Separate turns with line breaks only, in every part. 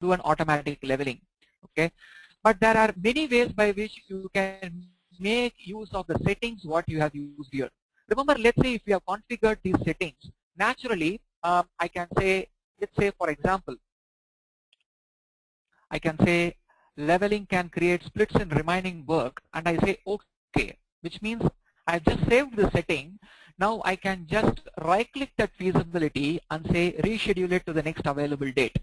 do an automatic leveling. Okay, but there are many ways by which you can make use of the settings what you have used here. Remember, let's say if we have configured these settings, naturally I can say, let's say for example, I can say leveling can create splits in remaining work, and I say OK, which means I've just saved the setting. Now I can just right click that feasibility and say reschedule it to the next available date.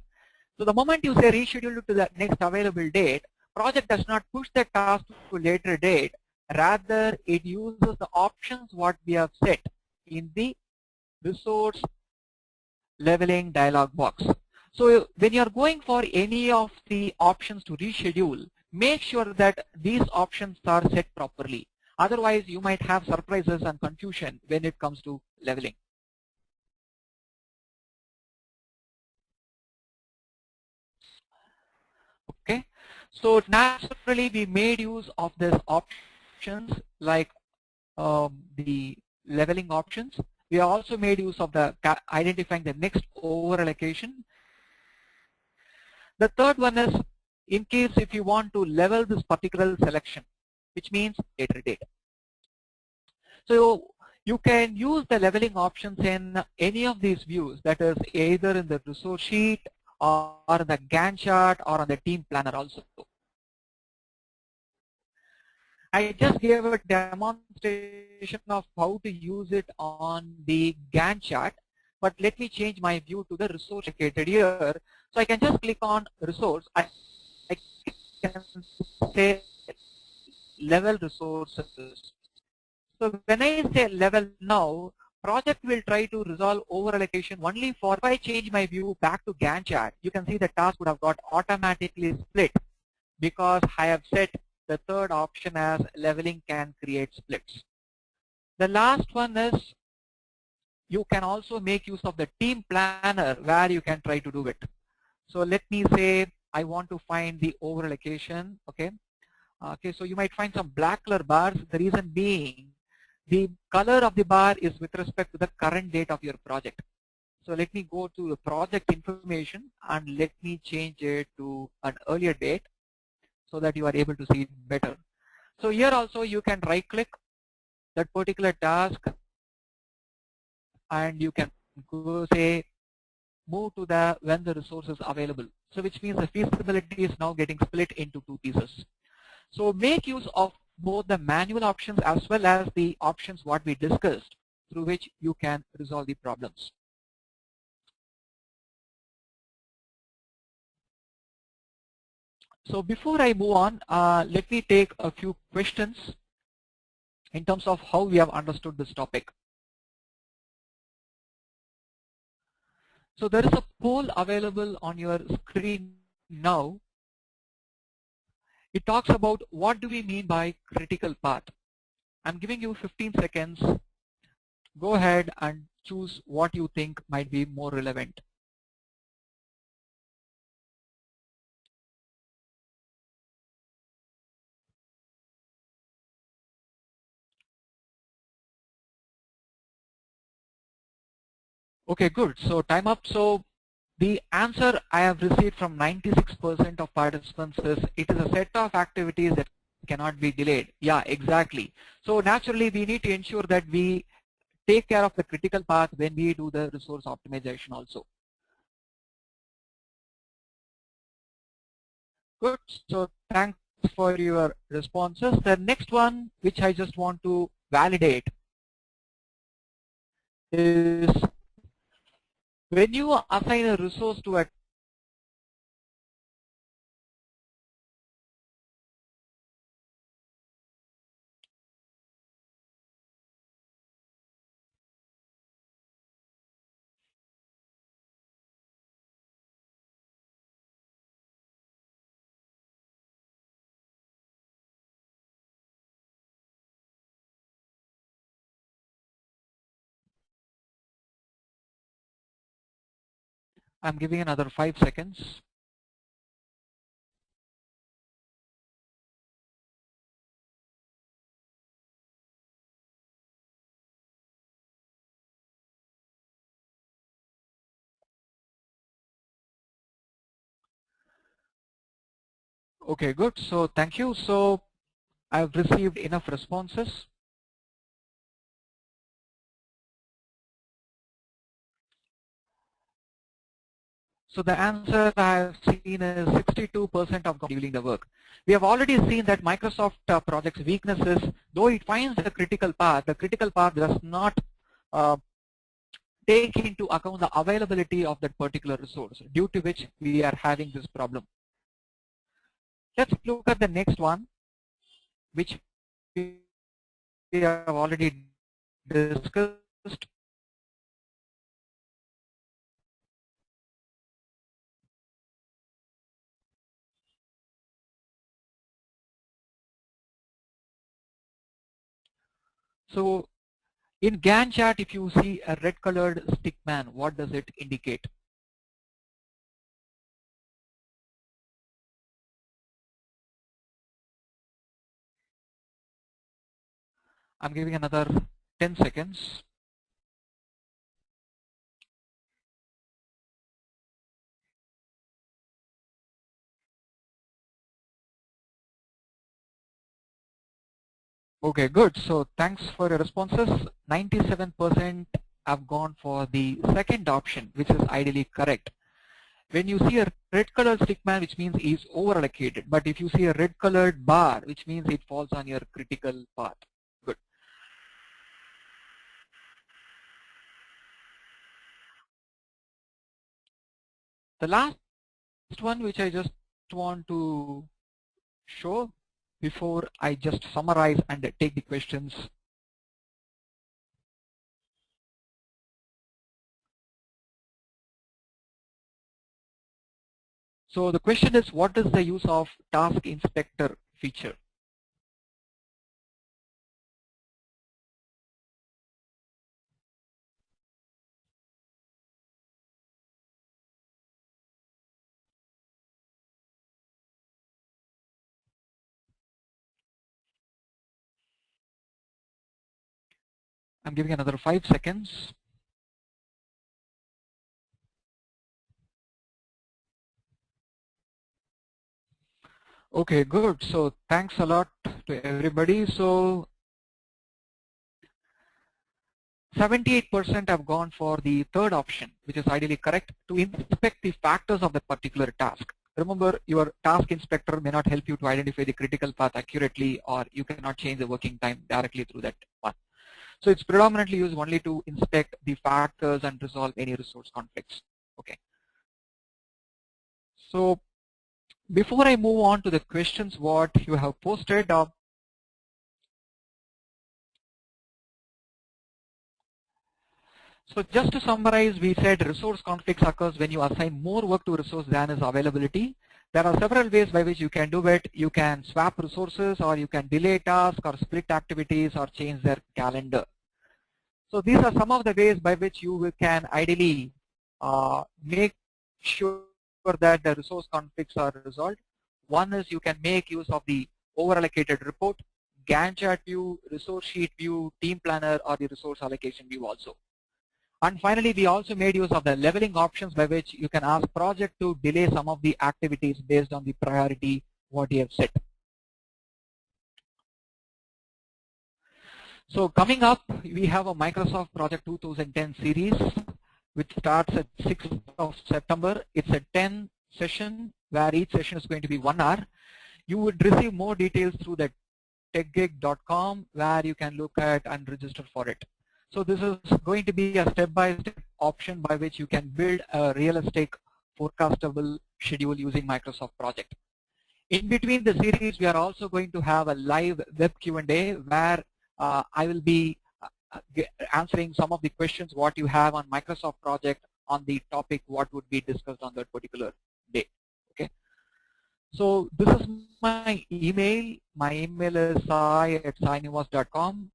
So the moment you say reschedule it to the next available date, project does not push the task to a later date. Rather, it uses the options what we have set in the resource leveling dialog box. So when you are going for any of the options to reschedule, make sure that these options are set properly. Otherwise, you might have surprises and confusion when it comes to leveling. Okay, so naturally we made use of these options like the leveling options. We also made use of the identifying the next over allocation. The third one is in case if you want to level this particular selection, which means later date. So you can use the leveling options in any of these views, that is either in the resource sheet or in the Gantt chart or on the team planner also. I just gave a demonstration of how to use it on the Gantt chart, but let me change my view to the resource located here. So I can just click on resource. I can say level resources. So when I say level now, project will try to resolve over allocation only for if I change my view back to Gantt chart. You can see the task would have got automatically split because I have set the third option as leveling can create splits. The last one is you can also make use of the team planner where you can try to do it. So let me say I want to find the over allocation. Okay. Okay, so you might find some black color bars. The reason being the color of the bar is with respect to the current date of your project. So let me go to the project information and let me change it to an earlier date so that you are able to see it better. So here also you can right click that particular task and you can go say move to the when the resource is available. So which means the feasibility is now getting split into two pieces. So make use of both the manual options as well as the options what we discussed through which you can resolve the problems. So before I move on, let me take a few questions in terms of how we have understood this topic. So there is a poll available on your screen now. It talks about what do we mean by critical path. I'm giving you 15 seconds. Go ahead and choose what you think might be more relevant. Okay, good. So time up. So the answer I have received from 96% of participants is it is a set of activities that cannot be delayed. Yeah, exactly. So naturally we need to ensure that we take care of the critical path when we do the resource optimization also. Good. So thanks for your responses. The next one, which I just want to validate, is when you assign a resource to a I'm giving another 5 seconds. Okay, good. So thank you. So I've received enough responses. So the answer I have seen is 62% of during the work. We have already seen that Microsoft project's weaknesses, though it finds the critical path does not uh, take into account the availability of that particular resource, due to which we are having this problem. Let's look at the next one, which we have already discussed. So in Gantt chart, if you see a red colored stick man, what does it indicate? I'm giving another 10 seconds. Okay, good. So thanks for your responses. 97% have gone for the second option, which is ideally correct. When you see a red colored stick man, which means is over allocated. But if you see a red colored bar, which means it falls on your critical path. Good. The last one, which I just want to show before I just summarize and take the questions. So the question is, what is the use of task inspector feature? I'm giving another 5 seconds. Okay, good. So thanks a lot to everybody. So 78% have gone for the third option, which is ideally correct, to inspect the factors of the particular task. Remember, your task inspector may not help you to identify the critical path accurately, or you cannot change the working time directly through that path. So it's predominantly used only to inspect the factors and resolve any resource conflicts. Okay. So before I move on to the questions what you have posted, so just to summarize, we said resource conflicts occurs when you assign more work to a resource than is availability. There are several ways by which you can do it. You can swap resources, or you can delay tasks, or split activities, or change their calendar. So these are some of the ways by which you can ideally make sure that the resource conflicts are resolved. One is you can make use of the overallocated report, Gantt chart view, resource sheet view, team planner, or the resource allocation view also. And finally, we also made use of the leveling options by which you can ask project to delay some of the activities based on the priority what you have set. So coming up, we have a Microsoft Project 2010 series, which starts at 6th of September. It's a 10 session where each session is going to be 1 hour. You would receive more details through the techgig.com, where you can look at and register for it. So this is going to be a step-by-step option by which you can build a realistic forecastable schedule using Microsoft Project. In between the series, we are also going to have a live web Q&A where I will be answering some of the questions what you have on Microsoft Project on the topic what would be discussed on that particular day. Okay. So this is my email. My email is sai@sainivas.com.